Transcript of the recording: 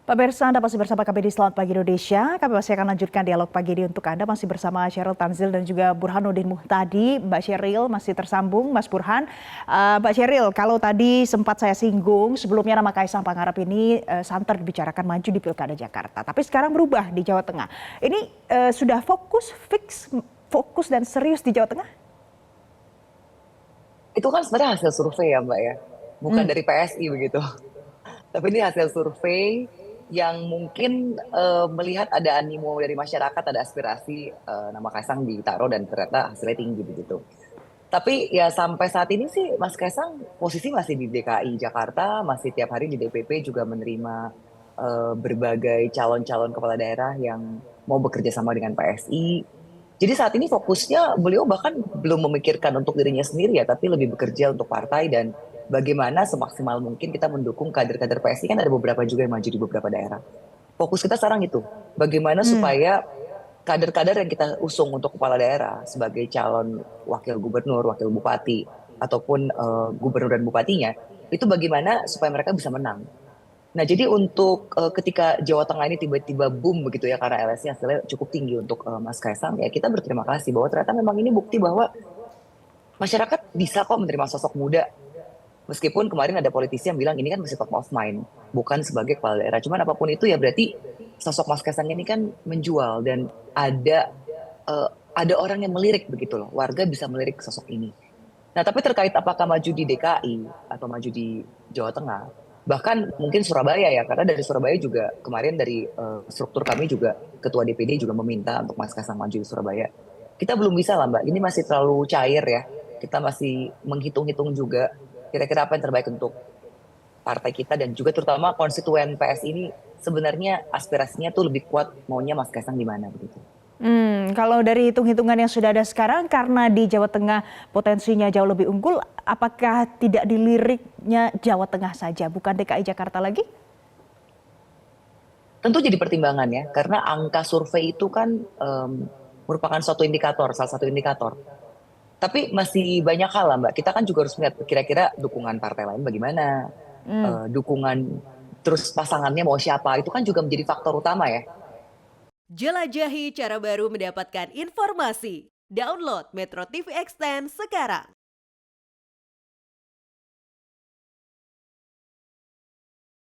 Pak Bersa, Anda masih bersama kami di Selamat Pagi Indonesia. Kami masih akan lanjutkan dialog pagi ini untuk Anda. Masih bersama Sheryl Tanzil dan juga Burhanuddin Muhtadi. Mbak Sheryl masih tersambung, Mas Burhan. Mbak Sheryl, kalau tadi sempat saya singgung, sebelumnya nama Kaisang Pangarep ini santer dibicarakan maju di Pilkada Jakarta. Tapi sekarang berubah di Jawa Tengah. Ini sudah fokus dan serius di Jawa Tengah? Itu kan sebenarnya hasil survei ya Mbak ya, bukan Hmm. dari PSI begitu. Tapi ini hasil survei yang mungkin melihat ada animo dari masyarakat, ada aspirasi nama Kaisang ditaruh dan ternyata hasilnya tinggi begitu. Tapi ya sampai saat ini sih Mas Kaisang posisi masih di DKI Jakarta, masih tiap hari di DPP juga menerima berbagai calon-calon kepala daerah yang mau bekerja sama dengan PSI. Jadi saat ini fokusnya beliau bahkan belum memikirkan untuk dirinya sendiri ya, tapi lebih bekerja untuk partai dan bagaimana semaksimal mungkin kita mendukung kader-kader PSI, kan ada beberapa juga yang maju di beberapa daerah. Fokus kita sekarang itu, bagaimana Hmm. supaya kader-kader yang kita usung untuk kepala daerah sebagai calon wakil gubernur, wakil bupati, ataupun gubernur dan bupatinya, itu bagaimana supaya mereka bisa menang. Nah, jadi untuk ketika Jawa Tengah ini tiba-tiba boom begitu ya karena LS-nya hasilnya cukup tinggi untuk Mas Kaisang, ya kita berterima kasih bahwa ternyata memang ini bukti bahwa masyarakat bisa kok menerima sosok muda. Meskipun kemarin ada politisi yang bilang ini kan masih top of mind, bukan sebagai kepala daerah. Cuman apapun itu ya berarti sosok Mas Kaisang ini kan menjual dan ada orang yang melirik begitu loh. Warga bisa melirik sosok ini. Nah, tapi terkait apakah maju di DKI atau maju di Jawa Tengah, bahkan mungkin Surabaya ya, karena dari Surabaya juga kemarin dari struktur kami juga Ketua DPD juga meminta untuk Mas Kaisang maju di Surabaya. Kita belum bisa lah Mbak, ini masih terlalu cair ya. Kita masih menghitung-hitung juga kira-kira apa yang terbaik untuk partai kita dan juga terutama konstituen PS ini sebenarnya aspirasinya tuh lebih kuat maunya Mas Kaisang di mana begitu. Kalau dari hitung-hitungan yang sudah ada sekarang, karena di Jawa Tengah potensinya jauh lebih unggul, apakah tidak diliriknya Jawa Tengah saja, bukan DKI Jakarta lagi? Tentu jadi pertimbangan ya, karena angka survei itu kan merupakan suatu indikator, salah satu indikator. Tapi masih banyak hal lah Mbak. Kita kan juga harus melihat kira-kira dukungan partai lain bagaimana, Hmm. dukungan terus pasangannya mau siapa, itu kan juga menjadi faktor utama ya. Jelajahi cara baru mendapatkan informasi. Download Metro TV Extend sekarang.